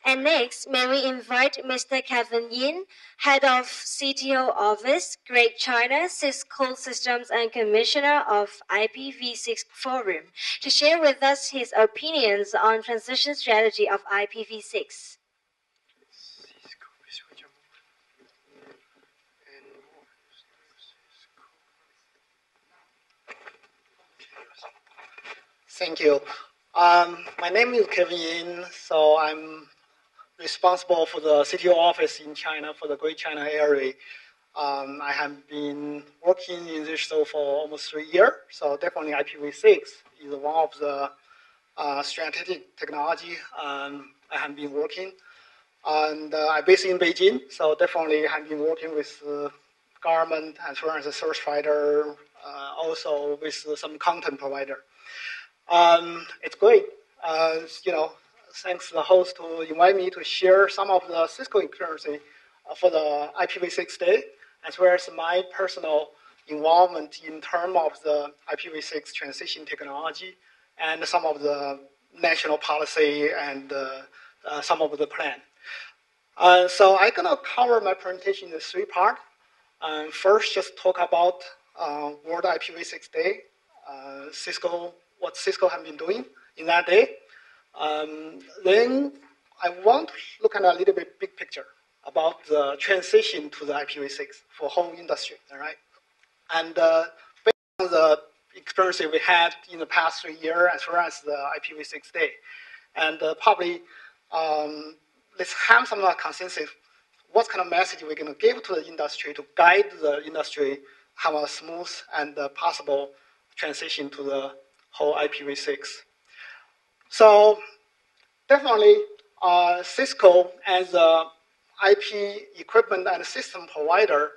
And next, may we invite Mr. Kevin Yin, Head of CTO Office, Great China, Cisco Systems and Commissioner of IPv6 Forum, to share with us his opinions on transition strategy of IPv6. Thank you. My name is Kevin Yin, so I'm responsible for the CTO office in China for the Great China area. I have been working in this role for almost 3 years, so definitely IPv6 is one of the strategic technology I have been working. And I'm based in Beijing, so definitely have been working with government as well as a service provider, also with some content provider. It's great, thanks to the host to invite me to share some of the Cisco experience for the IPv6 day, as well as my personal involvement in terms of the IPv6 transition technology and some of the national policy and some of the plan. So I'm going to cover my presentation in 3 parts. First, just talk about World IPv6 Day, what Cisco has been doing in that day. Then I want to look at a little bit big picture about the transition to the IPv6 for whole industry, all right? And based on the experience we had in the past 3 years, as well as the IPv6 Day, and probably let's have some consensus. What kind of message we're going to give to the industry to guide the industry have a smooth and possible transition to the whole IPv6. So definitely Cisco as a IP equipment and system provider,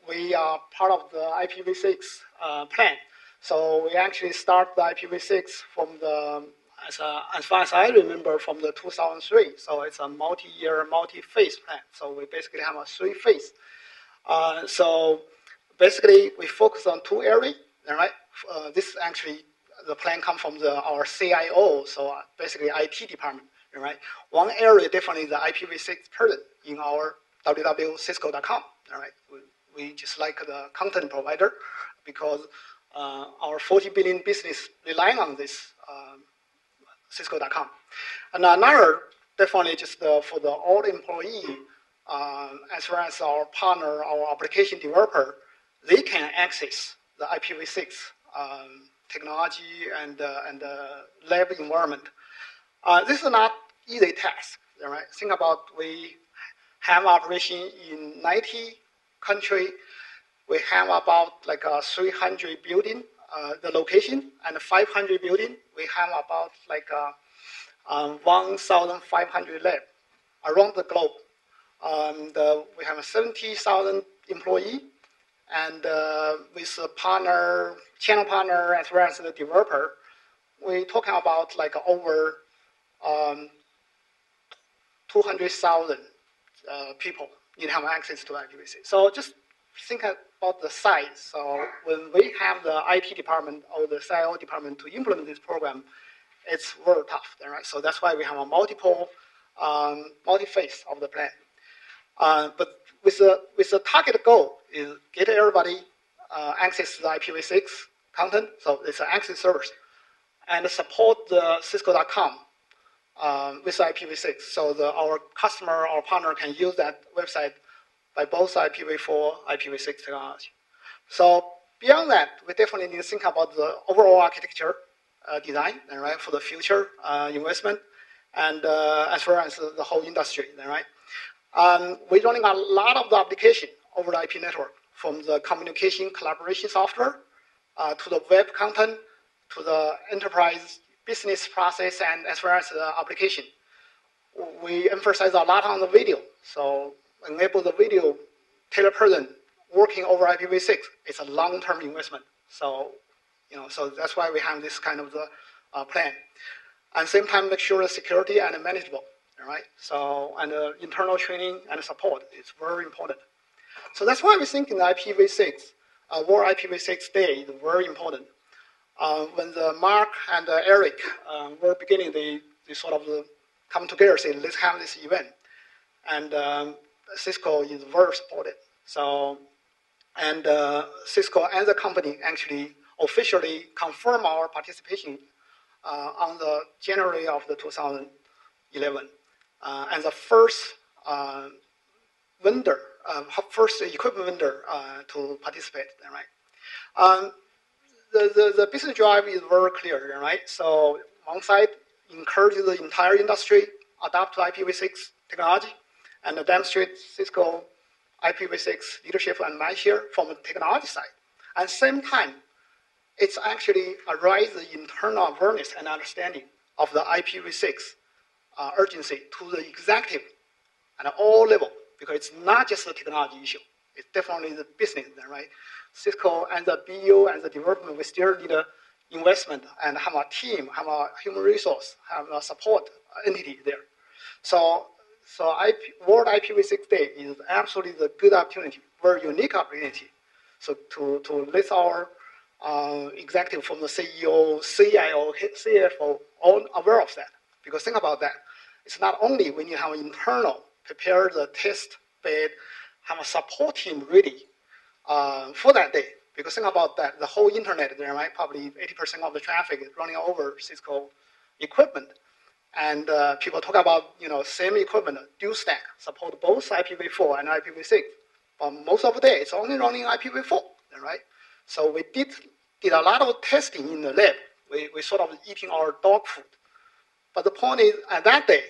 we are part of the IPv6 plan. So we actually start the IPv6 from the, as far as I remember, from the 2003. So it's a multi-year, multi-phase plan. So we basically have a 3 phase. So basically we focus on 2 areas, all right? This actually, the plan comes from our CIO, so basically IT department, all right? One area definitely the IPv6 person in our www.cisco.com, all right? We just like the content provider because our 40 billion business relying on this Cisco.com. And another, definitely just for the all employee, as well as our partner, our application developer, they can access the IPv6 technology and lab environment. This is not easy task, all right? Think about we have operation in 90 countries. We have about like 300 building, the location, and 500 building. We have about like 1,500 lab around the globe. We have 70,000 employees, and with a partner, channel partner, as well as the developer, we're talking about like over 200,000 people need to have access to IPv6. So just think about the size. So when we have the IT department or the CIO department to implement this program, it's very tough, right? So that's why we have a multi-phase of the plan. But with the target goal is get everybody access to the IPv6 content, so it's an access service, and support the Cisco.com with IPv6, so our customer or partner can use that website by both IPv4, IPv6 technology. So beyond that, we definitely need to think about the overall architecture design, right, for the future investment, and as well as the whole industry, right. We're running a lot of the application over the IP network, from the communication collaboration software to the web content to the enterprise business process, and as well as the application. We emphasize a lot on the video, so enable the video tailored person working over IPv6. It's a long-term investment. So, so that's why we have this kind of the plan. At the same time, make sure the security and manageable, all right? So, and internal training and support is very important. So that's why we think in the IPv6, World IPv6 Day is very important. When Mark and Eric were beginning the sort of the come together, say, let's have this event. And Cisco is very supportive. So, and Cisco as a company actually officially confirmed our participation on the January of the 2011 as the first vendor, first equipment vendor to participate, right? The business drive is very clear, right? So one side, encourage the entire industry adapt to IPv6 technology and demonstrate Cisco IPv6 leadership and mindshare from the technology side. At the same time, it's actually raise the internal awareness and understanding of the IPv6 urgency to the executive at all level, because it's not just a technology issue. It's definitely the business, right? Cisco and the BU and the development, we still need a investment and have a team, have a human resource, have a support entity there. So World IPv6 Day is absolutely the good opportunity, very unique opportunity. So to let our executive from the CEO, CIO, CFO, all aware of that. Because think about that. It's not only when you have internal, prepare the test bed, have a support team ready for that day. Because think about that, the whole internet there, right? Probably 80% of the traffic is running over Cisco equipment. And people talk about, same equipment, dual stack, support both IPv4 and IPv6. But most of the day, it's only running IPv4, right? So we did a lot of testing in the lab. We sort of eating our dog food. But the point is, at that day,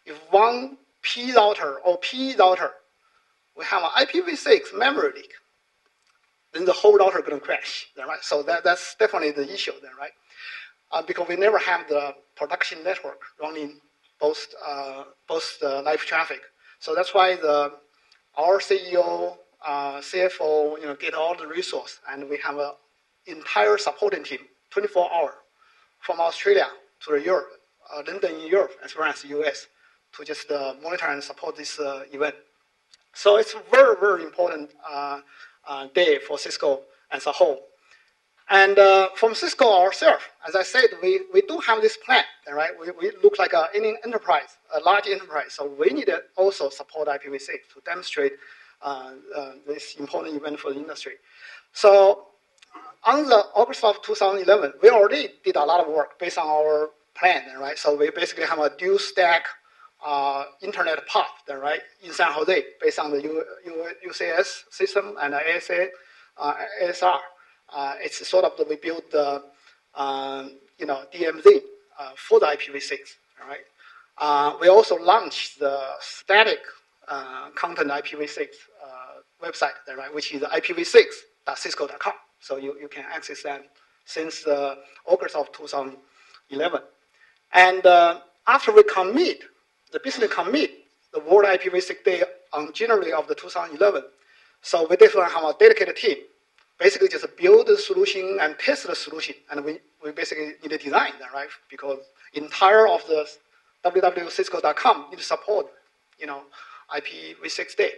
if one P router or P router, we have an IPv6 memory leak, then the whole router going to crash, right? So that's definitely the issue there, right? Because we never have the production network running both live traffic. So that's why our CEO, CFO, get all the resource, and we have an entire supporting team, 24 hours, from Australia to Europe, London in Europe, as well as the US, to just monitor and support this event. So it's a very, very important day for Cisco as a whole. And from Cisco ourselves, as I said, we do have this plan, right? We look like any enterprise, a large enterprise. So we need to also support IPv6 to demonstrate this important event for the industry. So on the August of 2011, we already did a lot of work based on our plan, right? So we basically have a dual stack internet path, right, in San Jose, based on the UCS system and ASA, ASR. It's sort of we built the DMZ for the IPv6, right? We also launched the static content IPv6 website, right, which is ipv6.cisco.com. So you can access that since August of 2011. And after we commit, the business commit the World IPv6 Day on January of the 2011, so we definitely have a dedicated team, basically just build the solution and test the solution, and we basically need to design that, right? Because entire of the www.cisco.com need to support, IPv6 Day.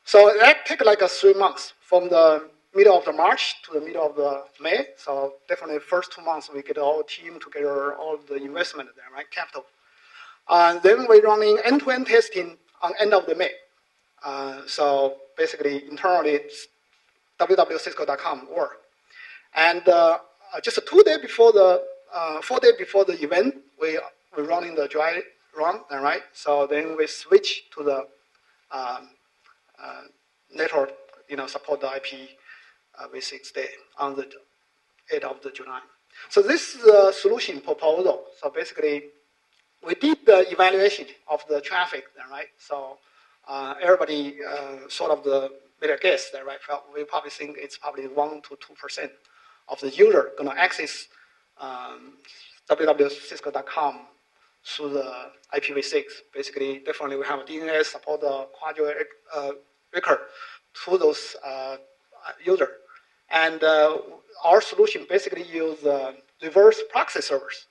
So that take like 3 months from the middle of the March to the middle of the May. So definitely first 2 months we get all team together, all the investment there, right? Capital. And then we're running end-to-end testing on end of the May. So basically internally www.cisco.com work. And just 4 days before the event, we're running the dry run, right? So then we switch to the network, support the IPv6 Day on the 8th of July. So this is the solution proposal. So basically, we did the evaluation of the traffic, right? So everybody sort of made a guess, right? We probably think it's probably 1 to 2% of the user going to access www.cisco.com through the IPv6. Basically, definitely we have a DNS support the quadro record to those users. And our solution basically use reverse proxy servers.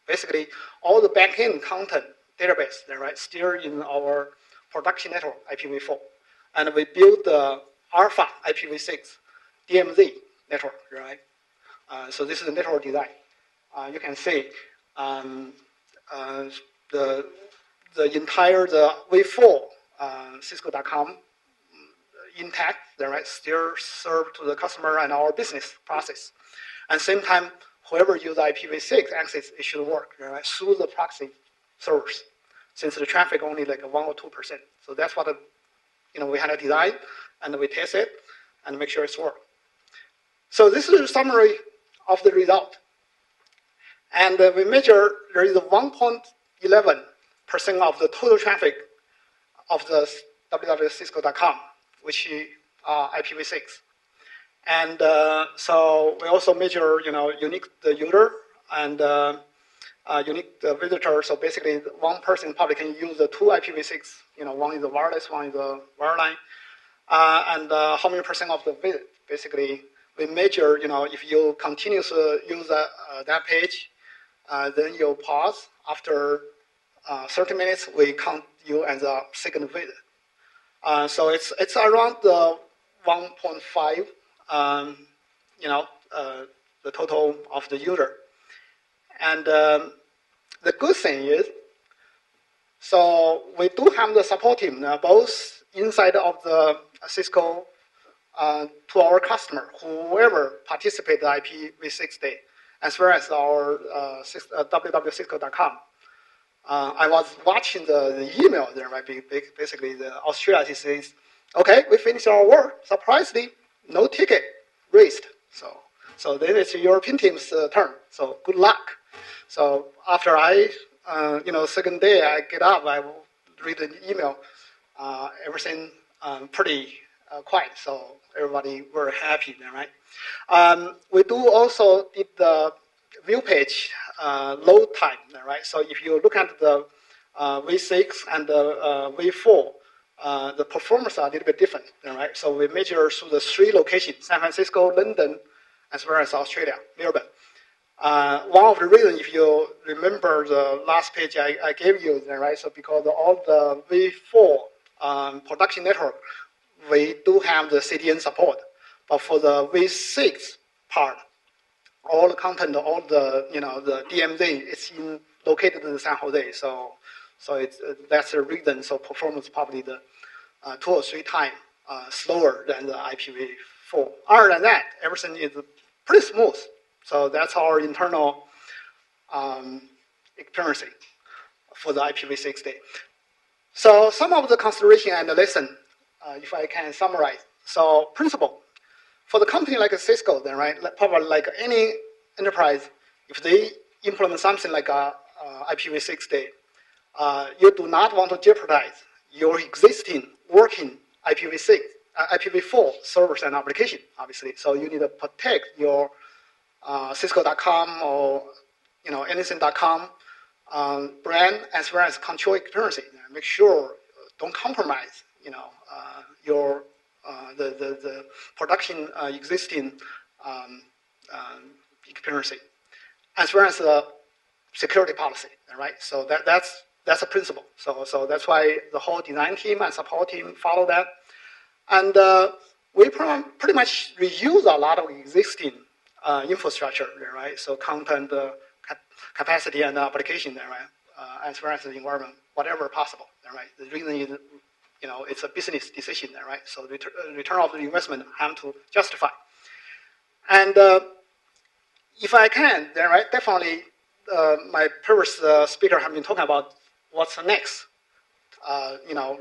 Basically, all the backend content database, right, still in our production network, IPv4. And we build the alpha IPv6 DMZ network, right? So this is the network design. You can see the entire v4 Cisco.com intact, right? Still serve to the customer and our business process. And same time, whoever uses IPv6 access, it should work, right? Through the proxy servers, since the traffic only like 1 or 2%. So that's what we had a design, and we test it and make sure it's work. So this is a summary of the result. And we measure there is 1.11% of the total traffic of the www.cisco.com, which is IPv6. And so we also measure, unique user and unique visitor. So basically, one person probably can use the two IPv6. One is the wireless, one is the wireline. And how many percent of the visit? Basically, we measure. If you continuously use that page, then you pause after 30 minutes. We count you as a second visit. So it's around the 1.5. The total of the user. And the good thing is, so we do have the support team, both inside of the Cisco to our customer, whoever participates in IPv6 day, as well as our www.cisco.com. I was watching the email there, right? Basically, the Australia says, okay, we finished our work. Surprisingly, no ticket raised. So then it's the European team's turn. So good luck. So after second day I get up, I will read the email. Everything pretty quiet. So everybody were happy there, right? We do also did the view page load time, right? So if you look at the V6 and the V4, the performance are a little bit different, right? So we measure through the 3 locations: San Francisco, London, as well as Australia, Melbourne. One of the reasons, if you remember the last page I gave you, right? So because all the V4 production network, we do have the CDN support, but for the V6 part, all the content, all the the DMZ, it's located in San Jose. So that's the reason. So performance probably the 2 or 3 times slower than the IPv4. Other than that, everything is pretty smooth. So that's our internal experience for the IPv6 day. So some of the consideration and the lesson, if I can summarize. So principle, for the company like Cisco, then right, probably like any enterprise, if they implement something like a IPv6 day, you do not want to jeopardize your existing working IPv4 servers and application, obviously. So you need to protect your Cisco.com or anything.com brand as well as control experience. Make sure don't compromise your the production existing experience as well as the security policy. Right. So that's a principle. So that's why the whole design team and support team follow that. And we pretty much reuse a lot of existing infrastructure, right? So content, capacity, and application, right? As well as the environment, whatever possible, right? The reason is, it's a business decision, right? So return of the investment have to justify. And if I can, then right, definitely my previous speaker have been talking about what's the next.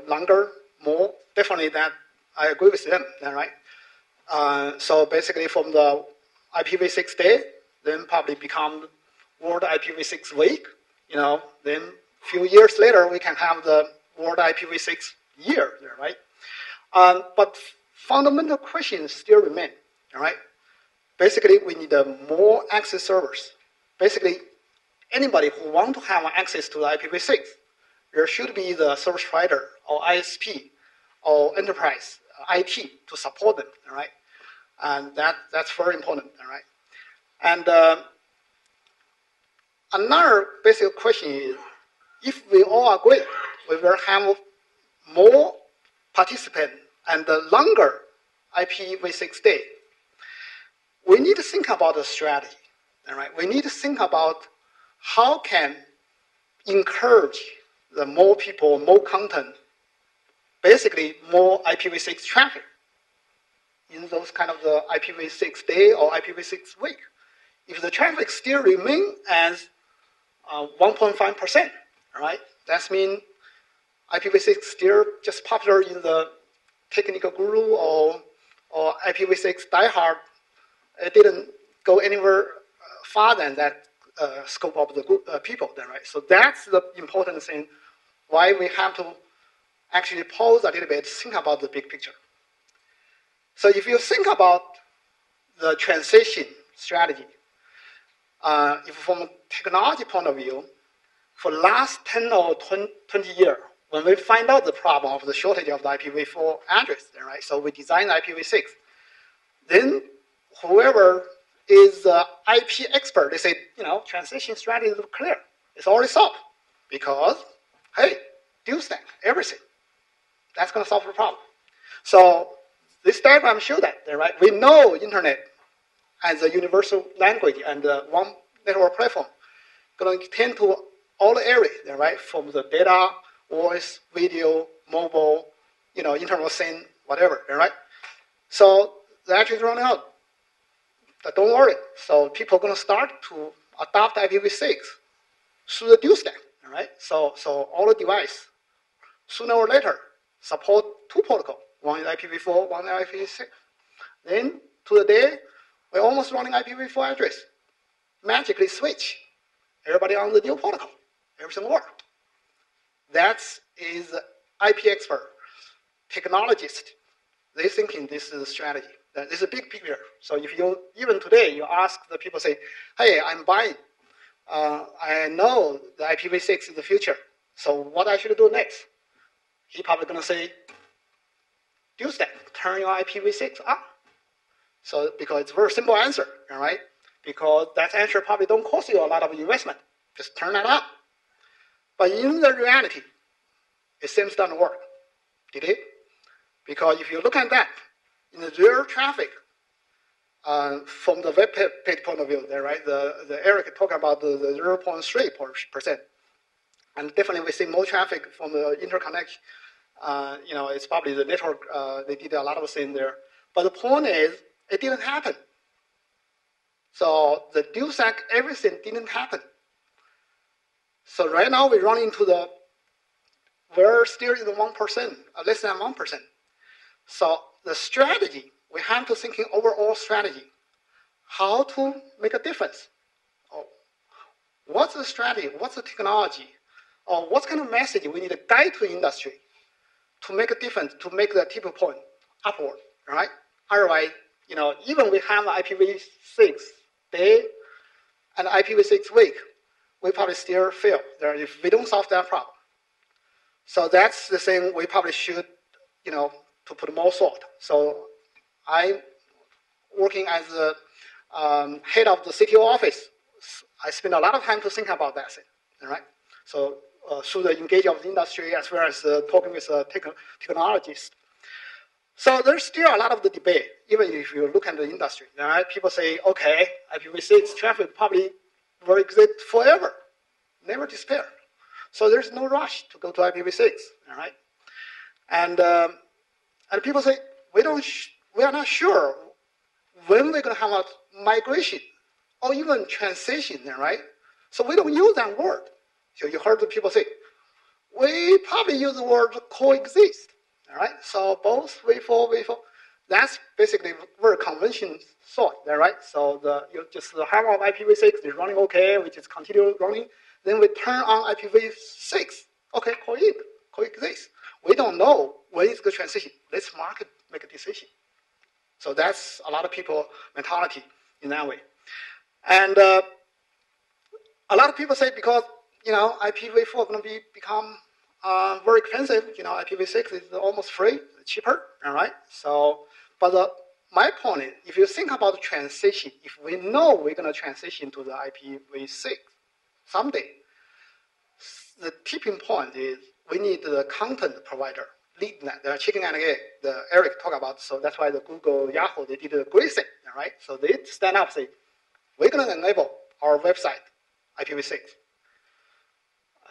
Longer, more. Definitely that I agree with them, right? So basically from the IPv6 day, then probably become World IPv6 week. Then a few years later, we can have the World IPv6 year, right? But fundamental questions still remain, right? Basically, we need more access servers. Basically, anybody who want to have access to the IPv6, there should be the service provider or ISP or enterprise IT to support them, right? And that's very important, right? And another basic question is, if we all agree, we will have more participants and a longer IPv6 day. We need to think about the strategy, right? We need to think about how can encourage the more people, more content, basically more IPv6 traffic in those kind of the IPv6 day or IPv6 week. If the traffic still remain as 1.5%, right? That means IPv6 still just popular in the technical guru or IPv6 diehard. It didn't go anywhere far than that scope of the people there, right? So that's the important thing why we have to actually pause a little bit, think about the big picture. So if you think about the transition strategy, if from a technology point of view, for last 10 or 20 years, when we find out the problem of the shortage of the IPv4 address, right? So we design IPv6. Then whoever is the IP expert, they say, transition strategy is clear. It's already solved because, hey, dual stack, everything. That's going to solve the problem. So this diagram shows that, right? We know internet as a universal language and one network platform going to tend to all areas, right? From the data, voice, video, mobile, internet scene, whatever, right? So the address is running out. But don't worry. So people are going to start to adopt IPv6 through the dual stack, right? So all the devices, sooner or later, support two protocols. One is IPv4, one is IPv6. Then to the day, we're almost running IPv4 address. Magically switch. Everybody on the dual protocol. Everything works. That is IP expert, technologist. They thinking this is a strategy. This is a big picture. So if you, even today, you ask the people, say, hey, I'm buying. I know the IPv6 is the future. So what I should do next? He probably going to say, dual stack, turn your IPv6 on. So because it's a very simple answer, all right? Because that answer probably don't cost you a lot of investment. Just turn that on. But in the reality, it seems doesn't work. Did it? Because if you look at that, in the real traffic, from the web page point of view, right? The Eric talked about the 0.3%, and definitely we see more traffic from the interconnection. It's probably the network. They did a lot of things there, but the point is, it didn't happen. So the dual stack, everything didn't happen. So right now we run into we're still in the 1%, less than 1%. So the strategy, we have to think in overall strategy, how to make a difference. What's the strategy? What's the technology? Or what kind of message we need to guide to industry to make a difference, to make the tipping point upward, right? Otherwise, even we have IPv6 day and IPv6 week, we probably still fail there if we don't solve that problem. So that's the thing we probably should, to put more thought. So I'm working as the head of the CTO office. I spend a lot of time to think about that thing, all right? So through the engagement of the industry as well as talking with technologists. So there's still a lot of the debate, even if you look at the industry. Right? People say, okay, IPv6 traffic probably will exist forever, never disappear. So there's no rush to go to IPv6, all right? And people say, we are not sure when we're going to have a migration or even transition, right? So we don't use that word. So you heard the people say, we probably use the word coexist, all right? So both V4, that's basically very conventional thought, right? So the hardware of IPv6 is running okay, we just continue running. Then we turn on IPv6, okay, coexist. We don't know when it's the transition. Let's market make a decision. So that's a lot of people mentality in that way. And a lot of people say because IPv4 is going to become very expensive. IPv6 is almost free, cheaper, all right? So, but my point is, if you think about the transition, if we know we're going to transition to the IPv6 someday, the tipping point is we need the content provider lead that. The chicken and egg, the Eric talked about. So that's why the Google, Yahoo, they did a great thing, all right? So they stand up, say, we're going to enable our website IPv6.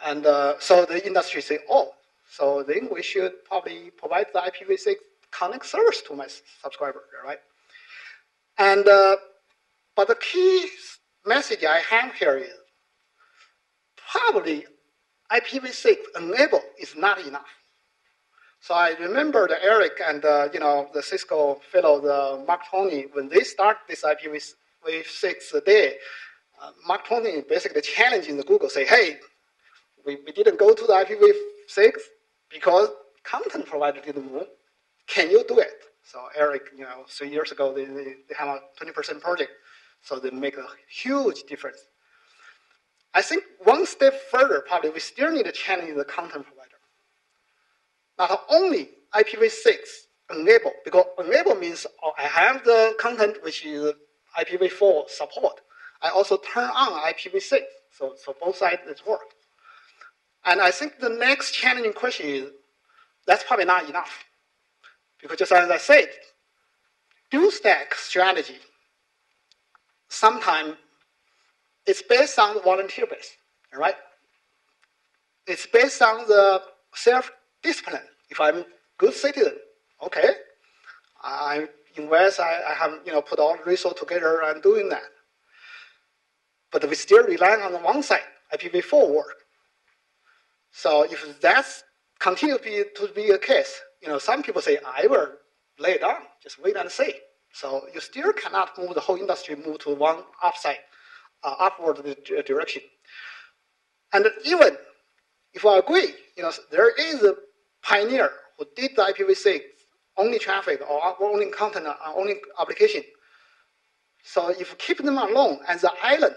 And so the industry say, oh, so then we should probably provide the IPv6 connect service to my subscriber, right? And but the key message I have here is probably IPv6 enable is not enough. So I remember the Eric and the Cisco fellow, the Mark Tony, when they start this IPv6 day, Mark Tony basically challenging the Google, say, hey, we didn't go to the IPv6 because content provider didn't move. Can you do it? So Eric, 3 years ago, they have a 20% project, so they make a huge difference. I think one step further, probably we still need to challenge the content provider. Not only IPv6 enable, because enable means I have the content which is IPv4 support. I also turn on IPv6, so both sides work. And I think the next challenging question is, that's probably not enough. Because just as I said, dual stack strategy, sometimes it's based on volunteer base, right? It's based on the self-discipline. If I'm a good citizen, okay, I invest, I have put all the resources together and doing that. But we still rely on the one side, IPv4 work. So if that's continue to be a case, some people say, I will lay it down, just wait and see. So you still cannot move the whole industry move to one upward direction. And even if I agree, there is a pioneer who did the IPv6 only traffic or only content or only application. So if you keep them alone as an island,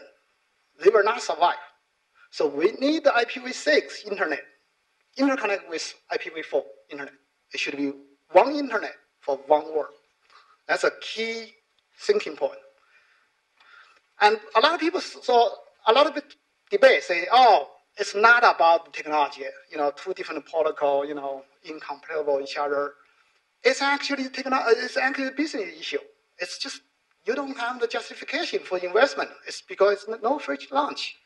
they will not survive. So we need the IPv6 internet, interconnect with IPv4 internet. It should be one internet for one world. That's a key thinking point. And a lot of people debate say, oh, it's not about the technology, two different protocols, incompatible with each other. It's actually a business issue. It's just you don't have the justification for investment. It's because it's no free lunch.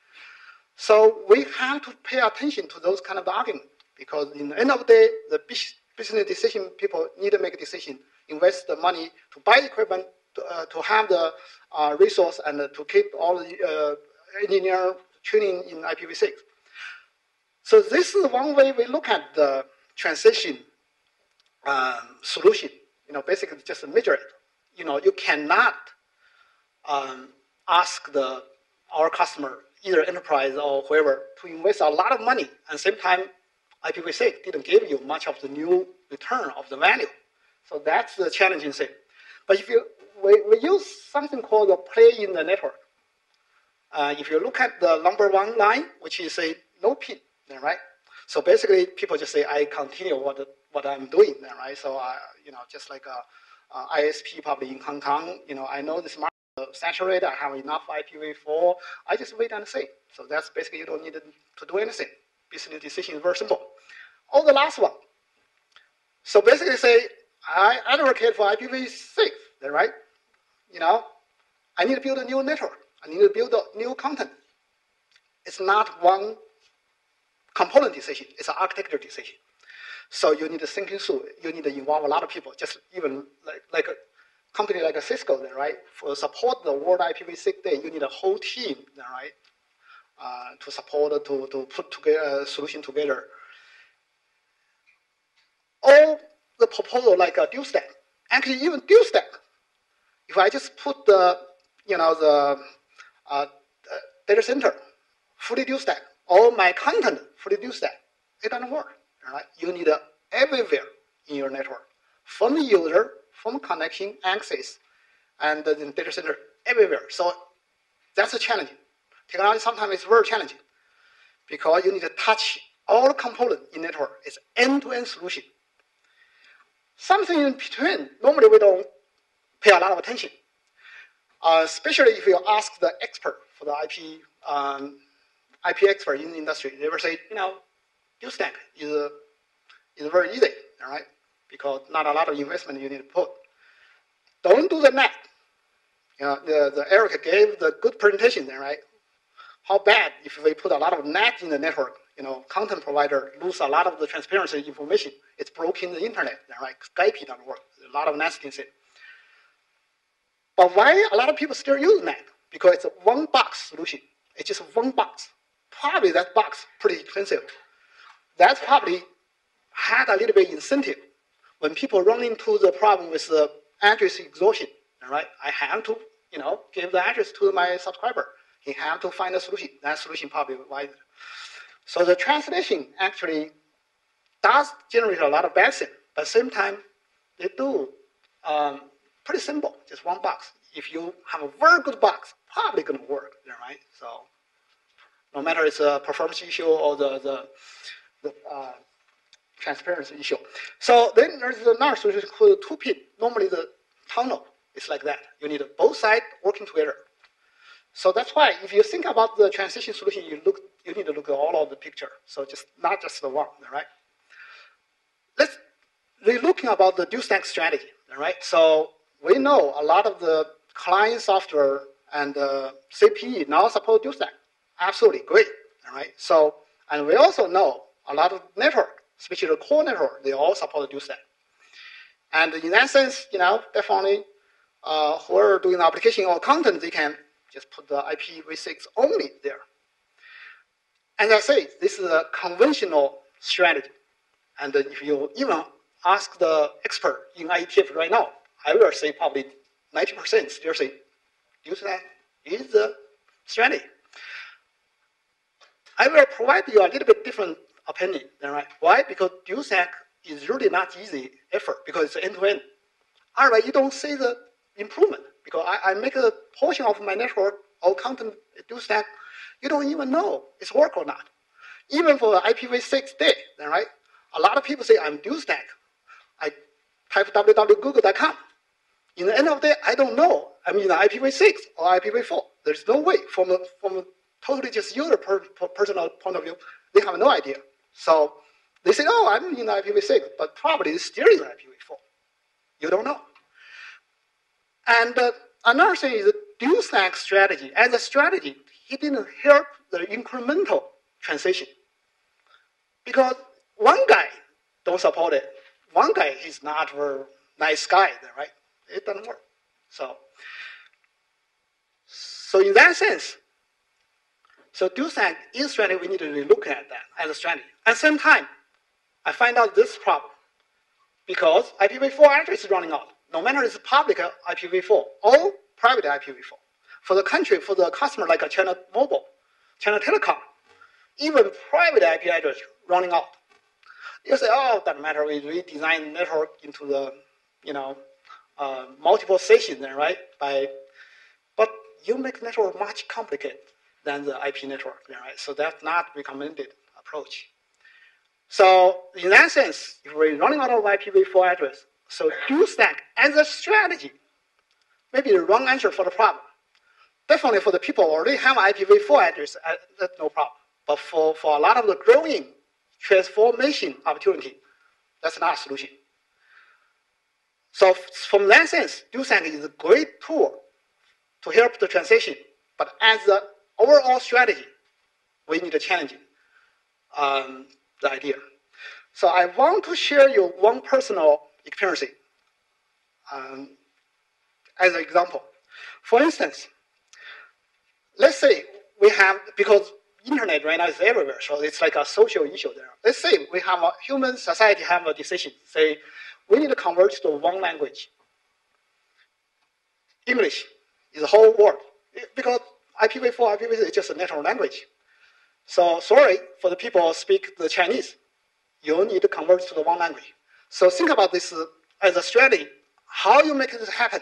So we have to pay attention to those kind of arguments because in the end of the day, the business decision, people need to make a decision, invest the money to buy equipment, to have the resource and to keep all the engineer training in IPv6. So this is one way we look at the transition solution. Basically just measure it. You cannot ask our customer, either enterprise or whoever, to invest a lot of money. At the same time, IPv6 didn't give you much of the new return of the value. So that's the challenging thing. But if we use something called the play in the network. If you look at the number one line, which is a no pin, right? So basically, people just say, I continue what I'm doing, right? So, just like ISP probably in Hong Kong, I know this market is saturated, I have enough IPv4, I just wait and see. So that's basically, you don't need to do anything. Business decision is very simple. Oh, the last one. So basically say, I advocate for IPv6, right? I need to build a new network. I need to build a new content. It's not one component decision. It's an architecture decision. So you need to think through. You need to involve a lot of people. Just even like a company like a Cisco, right? For support the World IPv6 Day, you need a whole team, right? To support to put together a solution together. All the proposal like a dual stack. Actually, even dual stack. If I just put the data center fully dual stack, all my content fully dual stack, it doesn't work. Right? You need everywhere in your network, from the user, from connection, access, and the data center everywhere. So that's a challenge. Technology sometimes is very challenging because you need to touch all components in network. It's end-to-end solution. Something in between, normally we don't pay a lot of attention. Especially if you ask the expert for the IP expert in the industry, they will say, dual stack is very easy, all right? Because not a lot of investment you need to put. Don't do the NAT. The Eric gave the good presentation there, right? How bad if we put a lot of NAT in the network? content provider lose a lot of the transparency information. It's broken the internet, right? Skype doesn't work. There's a lot of nasty things. But why a lot of people still use NAT? Because it's a one box solution. It's just one box. Probably that box pretty expensive. That probably had a little bit incentive. When people run into the problem with the address exhaustion, right? I have to, give the address to my subscriber. He have to find a solution. That solution probably wiser. So the translation actually does generate a lot of bad things, but at the same time, they do pretty simple, just one box. If you have a very good box, probably going to work, right? So no matter it's a performance issue or the transparency issue. So then there's another solution called 2-pin. Normally the tunnel is like that. You need both sides working together. So that's why if you think about the transition solution, you need to look at all of the picture. So just not just the one, right? We're looking about the dual stack strategy, right? So we know a lot of the client software and CPE now support dual stack. Absolutely great, right? So, and we also know a lot of network, especially the core network, they all support dual stack. And in that sense, definitely who are doing application or content, they can just put the IPv6 only there. As I say, this is a conventional strategy. And if you even ask the expert in IETF right now, I will say probably 90% still say dual stack is the strategy. I will provide you a little bit different opinion, right? Why? Because dual stack is really not easy effort because it's end-to-end. Otherwise, you don't see the improvement because I make a portion of my network or content dual stack, you don't even know it's work or not. Even for the IPv6 day, right? A lot of people say I'm dual stack. I type www.google.com. In the end of the day, I don't know I'm in the IPv6 or IPv4. There's no way from a totally just user personal point of view, they have no idea. So they say, oh, I'm in IPv6, but probably it's still in IPv4. You don't know. And another thing is the dual stack strategy. As a strategy, it didn't help the incremental transition. Because one guy don't support it. One guy is not a very nice guy, right? It doesn't work. So in that sense, so dual stack is strategy, we need to look at that as a strategy. At the same time, I find out this problem because IPv4 address is running out. No matter it's public IPv4 or private IPv4. For the country, for the customer like a China Mobile, China Telecom, even private IP address running out. You say, oh, doesn't matter, we redesign network into the, multiple stations there, right? But you make network much complicated than the IP network, right? So that's not recommended approach. So in that sense, if we're running out of IPv4 address, so dual stack as a strategy may be the wrong answer for the problem. Definitely for the people who already have IPv4 address, that's no problem. But for a lot of the growing transformation opportunity, that's not a solution. So from that sense, dual stack is a great tool to help the transition. But as the overall strategy, we need to challenge the idea. So I want to share you one personal experience as an example. For instance, let's say we have, because internet right now is everywhere, so it's like a social issue there. Let's say we have a human society have a decision, say we need to convert to one language. English is the whole world, because IPv4, IPv6 is just a natural language. So sorry for the people who speak the Chinese, you need to convert to the one language. So think about this as a strategy, how you make this happen.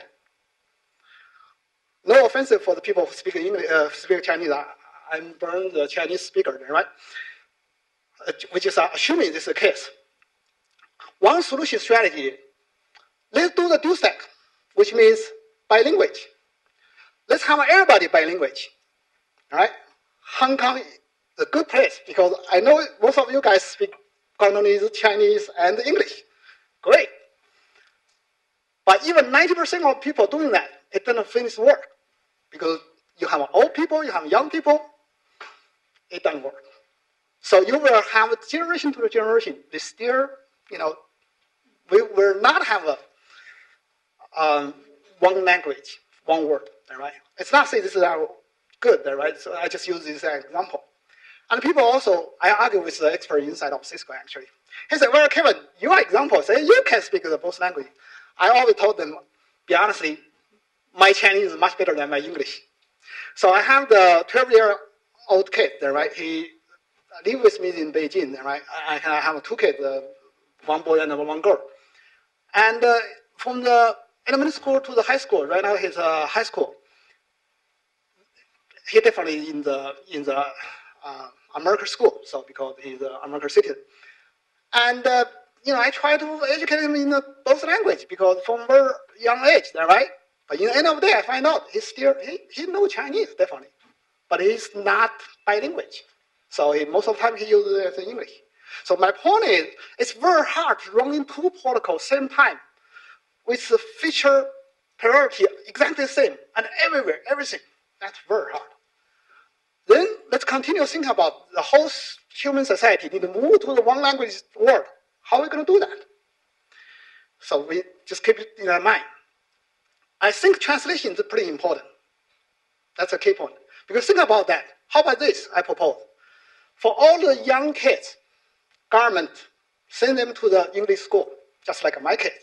No offensive for the people who speak English, speak Chinese. I'm born the Chinese speaker, right? Which is assuming this is the case. One solution strategy, let's do the dual stack, which means by language. Let's have everybody by language, all right? Hong Kong is a good place because I know most of you guys speak Cantonese, Chinese, and English. Great. But even 90% of people doing that, it doesn't finish work because you have old people, you have young people, it doesn't work. So you will have a generation to generation. They still, we will not have a one language, one word, all right? It's not saying this is good, all right? So I just use this as an example. And people also, I argue with the expert inside of Cisco, actually. He said, well, Kevin, your example say you can speak the both language. I always told them, be honestly, my Chinese is much better than my English. So I have the 12-year-old kid, right? He lives with me in Beijing, right? I have two kids, one boy and one girl. And from the elementary school to the high school, right now he's high school. He definitely in the American school, so because he's an American citizen. And I try to educate him in both language because from very young age, right? But in the end of the day, I find out he knows Chinese definitely, but he's not bilingual. So most of the time he uses it as English. So my point is, it's very hard to run in two protocols same time with the feature priority exactly the same and everywhere, everything. That's very hard. Then let's continue thinking about the whole human society need to move to the one language world. How are we going to do that? So we just keep it in our mind. I think translation is pretty important. That's a key point. Because think about that. How about this, I propose? For all the young kids, government send them to the English school, just like my kids.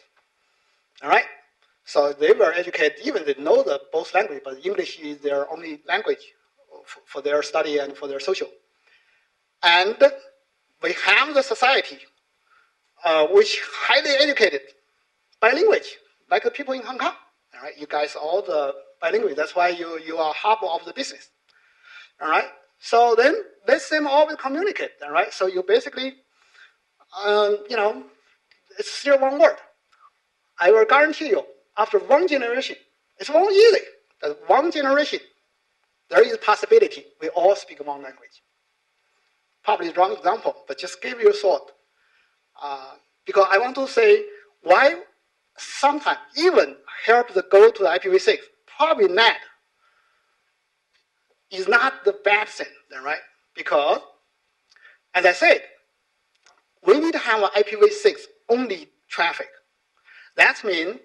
All right? So they were educated, even they know the both language, but English is their only language for their study and for their social. And we have the society which highly educated bilingual, like the people in Hong Kong. All right, you guys all the bilingual. That's why you are hub of the business. All right. So then let them always communicate. All right. So you basically, it's still one word. I will guarantee you, after one generation, it's very easy. That one generation, there is a possibility we all speak one language. Probably wrong example, but just give you a thought. Because I want to say why sometimes even help the go to the IPv6, probably NAT is not the bad thing, right? Because, as I said, we need to have an IPv6 only traffic. That means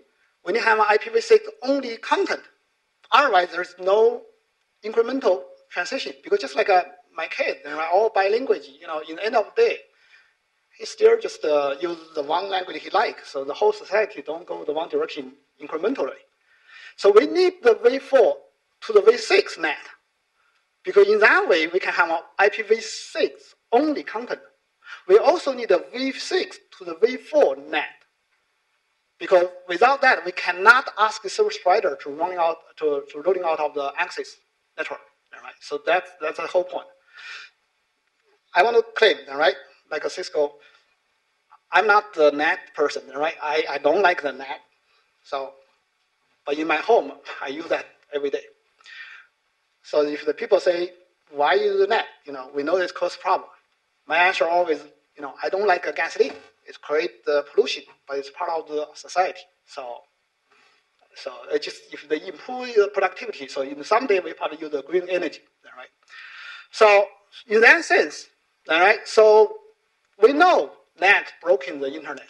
we need to have an IPv6 only content. Otherwise, there's no incremental transition. Because just like my kid, they're all bilingual, in the end of the day, he still just use the one language he likes. So the whole society don't go the one direction incrementally. So we need the V4 to the V6 NAT. Because in that way, we can have an IPv6 only content. We also need a V6 to the V4 NAT. Because without that, we cannot ask the service provider to rolling out of the access network. All right? So that's the whole point. I want to claim, all right, like a Cisco, I'm not the NAT person, all right? I don't like the NAT. So, but in my home, I use that every day. So if the people say, why use the NAT? We know this causes problem. My answer always, I don't like a gasoline. It creates the pollution, but it's part of the society. So it just, if they improve the productivity, so in someday we probably use the green energy, all right? So in that sense, all right, so we know NAT broken the internet.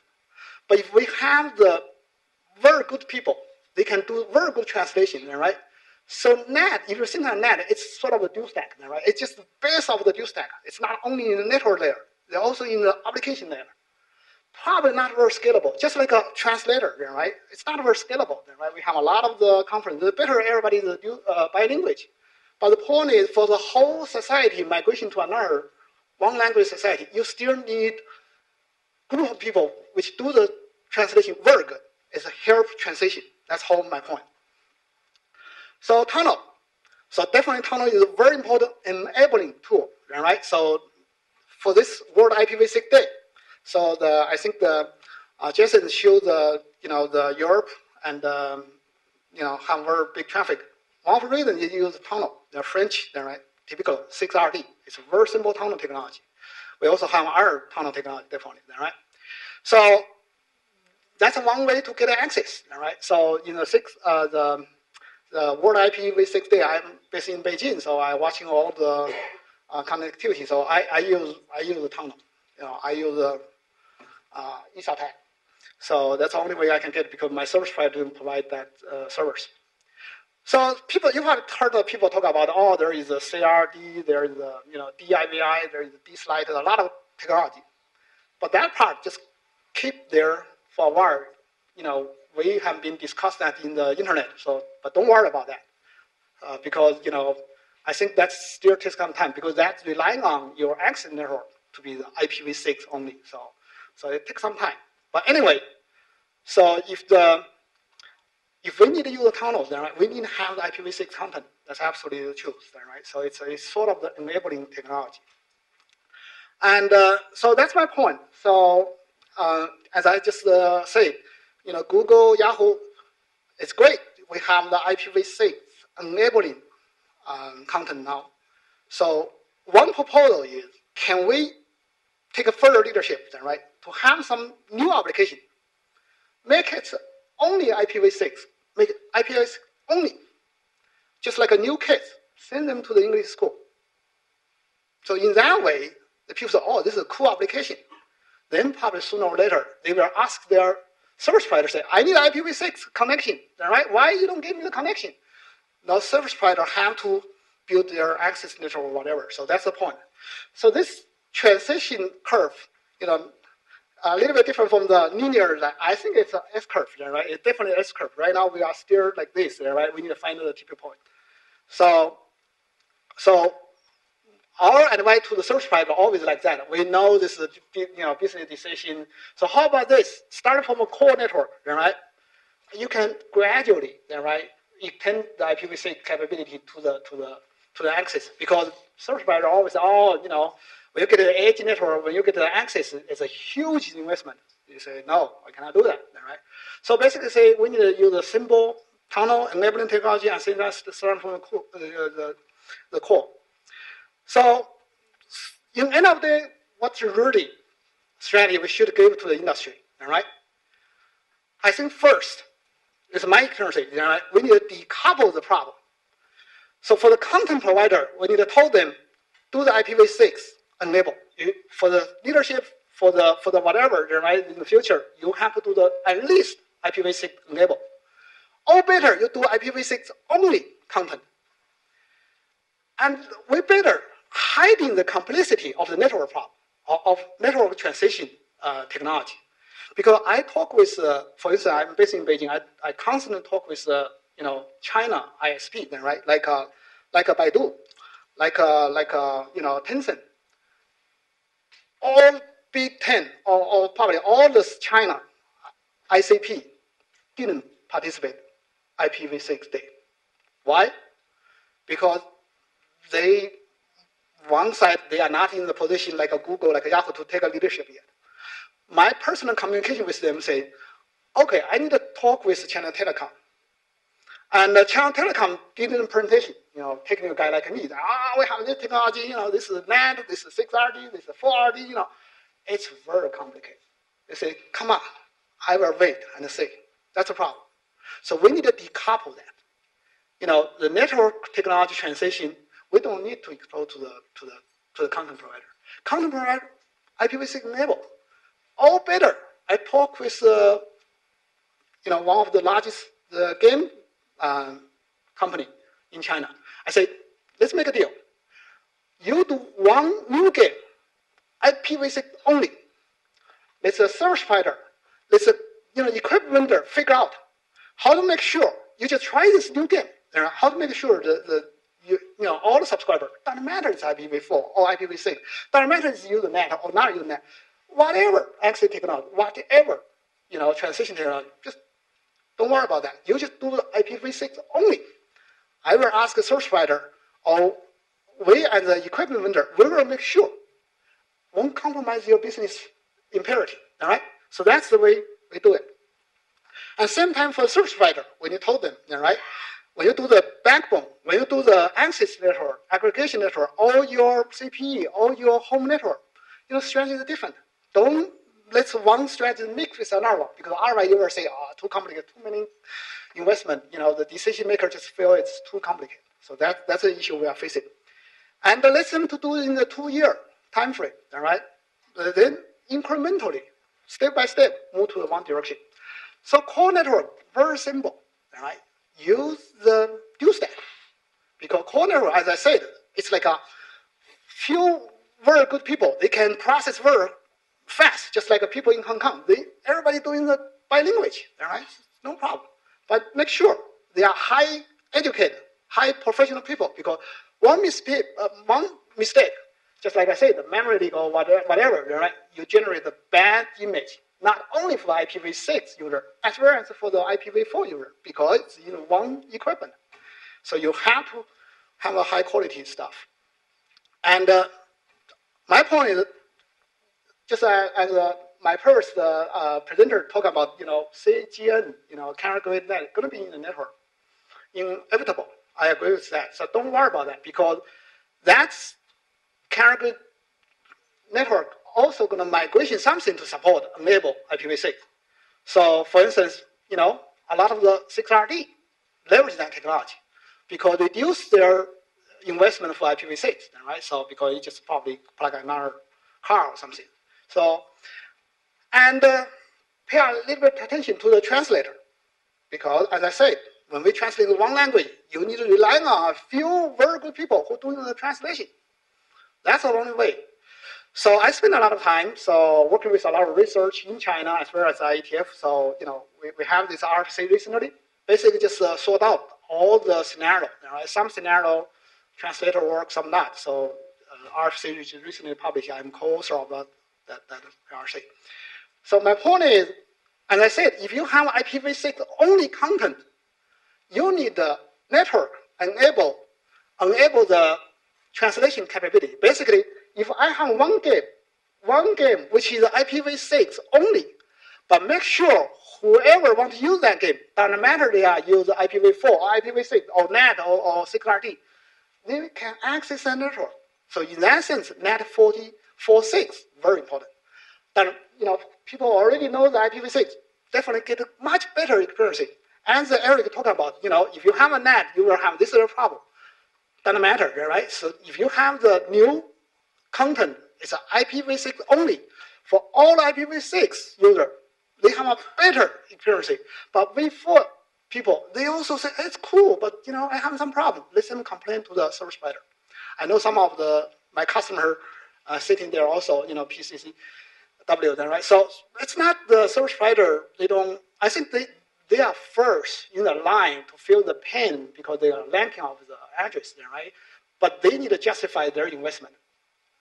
But if we have the very good people, they can do very good translation, all right? So NAT, if you think of NAT, it's sort of a dual stack, right? It's just the base of the dual stack. It's not only in the network layer, they're also in the application layer. Probably not very scalable, just like a translator, right? It's not very scalable, right? We have a lot of the conference. The better everybody is bilingual. But the point is, for the whole society migration to another one language society, you still need group of people which do the translation very good. It's a help translation. That's my point. So tunnel. So definitely tunnel is a very important enabling tool, right? So for this World IPv6 Day, so I think Jason showed the Europe and have very big traffic. One of the reasons is use tunnel. They're French, right? Typical 6RD. It's a very simple tunnel technology. We also have our tunnel technology, definitely, right? So that's one way to get access, all right? So in the World IPv6 Day, I'm based in Beijing, so I'm watching all the connectivity. So I use the tunnel. I use Etherpad. So that's the only way I can get because my service provider didn't provide that service. So you've heard of people talk about, oh, there is a CRD, there is a DIVI, there is a D-slide, a lot of technology. But that part just keep there for a while. We have been discussed that in the internet. But don't worry about that because I think that still takes some time because that's relying on your access network to be the IPv6 only. So it takes some time. But anyway, so if we need to use the tunnels, then we need to have the IPv6 content. That's absolutely the truth, then, right? So it's sort of the enabling technology. And so that's my point. So as I just said, Google, Yahoo, it's great. We have the IPv6 enabling content now. So one proposal is, can we take a further leadership, then, right, to have some new application, make it only IPv6, make it IPv6 only, just like a new kid, send them to the English school. So in that way, the people say, oh, this is a cool application. Then probably sooner or later, they will ask their service provider, say, I need IPv6 connection, right? Why you don't give me the connection? Now service provider have to build their access network or whatever. So that's the point. So this transition curve, a little bit different from the linear. I think it's an S curve, right? It's definitely an S curve. Right now we are still like this, right? We need to find the tipping point. So our advice to the service provider always like that. We know this is business decision. So how about this? Start from a core network, right? You can gradually, right, extend the IPv6 capability to the access because service provider always say, when you get the edge network, when you get the access, it's a huge investment. You say, no, I cannot do that, right? So basically say we need to use a simple tunnel enabling technology and say that's the start from the core. So in the end of the day, what's really strategy we should give to the industry, all right? I think first, it's my experience, right? We need to decouple the problem. So for the content provider, we need to tell them, do the IPv6 enable. For the leadership, for the whatever, right, in the future, you have to do at least IPv6 enable. Or better, you do IPv6 only content. And we better hiding the complexity of the network problem, of network transition technology. Because I talk with, for instance, I'm based in Beijing, I constantly talk with, China ISP, right? Like a Baidu, like Tencent. All Big Ten, or probably all this China ICP didn't participate IPv6 day. Why? Because one side, they are not in the position like a Google, like a Yahoo to take a leadership yet. My personal communication with them say, okay, I need to talk with China Telecom. And China Telecom did a presentation, technical guy like me. We have this technology, this is NAT, this is 6RD, this is 4RD, It's very complicated. They say, come on, I will wait and see. That's a problem. So we need to decouple that. The network technology transition, we don't need to expose to the content provider. Content provider, IPv6 enable. All better. I talk with one of the largest game company in China. I say, let's make a deal. You do one new game, IPv6 only. Let's a service provider, let's equipment vendor figure out how to make sure you just try this new game. How to make sure all the subscribers, doesn't matter it's IPv4 or IPv6, doesn't matter it's use the net or not use the net, whatever access technology, whatever transition technology, just don't worry about that. You just do the IPv6 only. I will ask the service provider, or we as the equipment vendor, we will make sure won't compromise your business imperative. All right. So that's the way we do it. And same time for the service provider, when you told them, all right, when you do the backbone, when you do the access network, aggregation network, all your CPE, all your home network, strategy is different. Don't let one strategy mix with another one, because otherwise you will say, too complicated, too many investment. The decision maker just feel it's too complicated. So that's the issue we are facing. And let them to do it in the 2-year time frame, all right? Then incrementally, step by step, move to the one direction. So core network, very simple, all right? Use the dual stack. Because core network, as I said, it's like a few very good people. They can process very fast, just like people in Hong Kong. Everybody doing the bilingual, all right? No problem. But make sure they are high educated, high professional people, because one mistake, just like I said, the memory leak or whatever, right? You generate a bad image, not only for the IPv6 user, as well as for the IPv4 user, because it's one equipment. So you have to have a high quality stuff. And my point is, just as my first presenter talked about, CGN, carrier grade net, going to be in the network, inevitable. I agree with that. So don't worry about that, because that's carrier grade network also going to migration something to support enable IPv6. So for instance, a lot of the 6RD leverage that technology because they reduce their investment for IPv6, right? So because you just probably plug another car or something. So, and pay a little bit attention to the translator, because as I said, when we translate one language, you need to rely on a few very good people who do the translation. That's the only way. So I spend a lot of time working with a lot of research in China as well as IETF. So we have this RFC recently. Basically, just sort out all the scenario. Right? Some scenario translator work, some not. So RFC which is recently published, I'm co-author of that RFC. So my point is, as I said, if you have IPv6 only content, you need the network enable the translation capability. Basically, if I have one game which is IPv6 only, but make sure whoever wants to use that game, doesn't matter they are use IPv4 or IPv6 or NAT or 6RT, they can access the network. So in that sense, NAT 40.4.6 very important. Then people already know the IPv6, definitely get a much better experience. As Eric talked about, if you have a NAT, you will have this little problem. Doesn't matter, right? So if you have the new content, it's an IPv6 only. For all IPv6 users, they have a better experience. But V4 people, they also say, it's cool, but I have some problem. Let them complain to the service provider. I know some of my customer sitting there also, PCCW, right? So it's not the service provider, I think they are first in the line to feel the pain because they are lacking of the address there, right? But they need to justify their investment.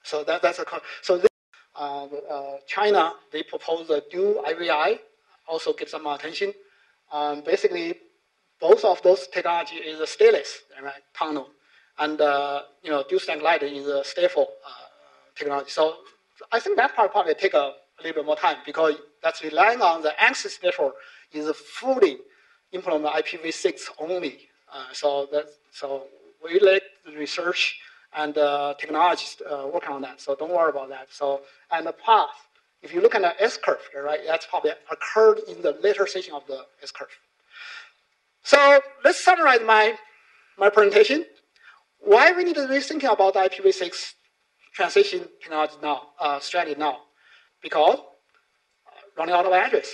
So that's so China, they propose a dual IVI, also give some attention. Basically, both of those technology is a stateless, right, tunnel, and dual stack light is a stateful technology. So I think that part probably take a little bit more time because that's relying on the access network is fully implement IPv6 only. So we let the research and technologists work on that. So don't worry about that. So and the path, if you look at the S-curve, right, that's probably occurred in the later station of the S-curve. So let's summarize my presentation. Why we need to be thinking about the IPv6 transition technology now, strategy now? Because running out of address.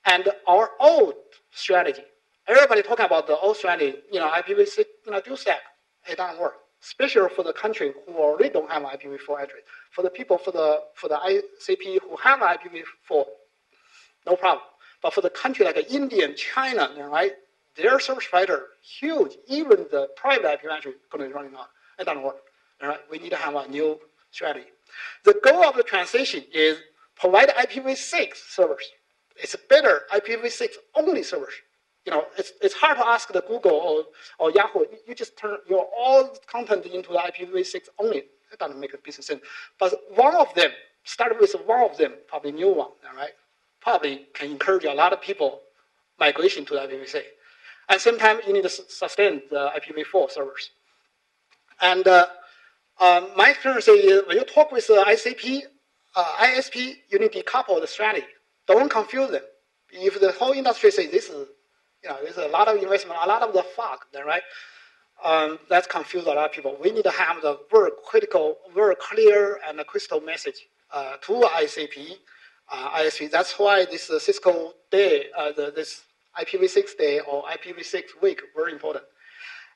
And our old strategy, everybody talking about the old strategy, IPv6, dual stack, it doesn't work. Especially for the country who already don't have IPv4 address. For the people, for the ICP who have IPv4, no problem. But for the country like India and China, right, their service provider huge. Even the private IP address is going to be running out. It doesn't work. All right, we need to have a new strategy. The goal of the transition is provide IPv6 servers. It's better IPv6 only servers. It's hard to ask the Google or Yahoo. You just turn your all content into the IPv6 only. It doesn't make a business sense. But one of them, start with one of them, probably new one, all right? Probably can encourage a lot of people migration to the IPv6. At the same time, you need to sustain the IPv4 servers. And my experience is when you talk with the ICP, ISP, you need to decouple the strategy. Don't confuse them. If the whole industry says this is, there's a lot of investment, a lot of the fog, right? That confused a lot of people. We need to have the very critical, very clear and crystal message to ICP, ISP. That's why this Cisco day, this IPv6 day or IPv6 week, very important.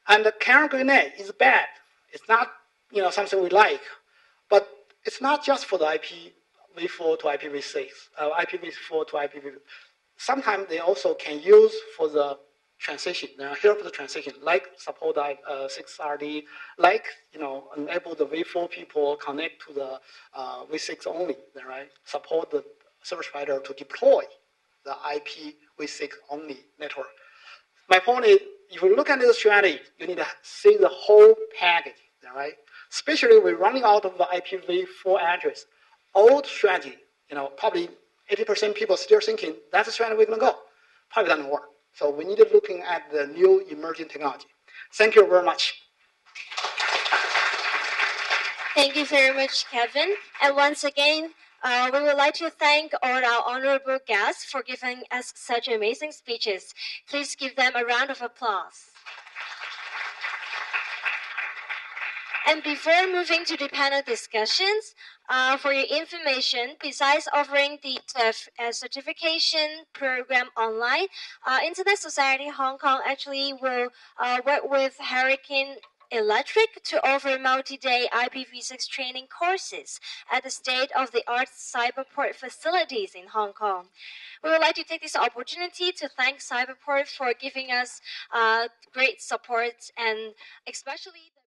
And the carrier grenade is bad. It's not something we like, but it's not just for the IPv4 to IPv6, IPv4 to IPv6. Sometimes they also can use for the transition. Now, help the transition, like support 6RD, like enable the v4 people connect to the v6 only, right? Support the service provider to deploy the IPv6 only network. My point is, if you look at this strategy, you need to see the whole package, right? Especially we're running out of the IPv4 address. Old strategy, probably 80% people still thinking that's the strategy we're going to go. Probably doesn't work. So we need to looking at the new emerging technology. Thank you very much. Thank you very much, Kevin. And once again, we would like to thank all our honorable guests for giving us such amazing speeches. Please give them a round of applause. And before moving to the panel discussions, for your information, besides offering the certification program online, Internet Society Hong Kong actually will work with Hurricane Electric to offer multi-day IPv6 training courses at the state-of-the-art Cyberport facilities in Hong Kong. We would like to take this opportunity to thank Cyberport for giving us great support and especially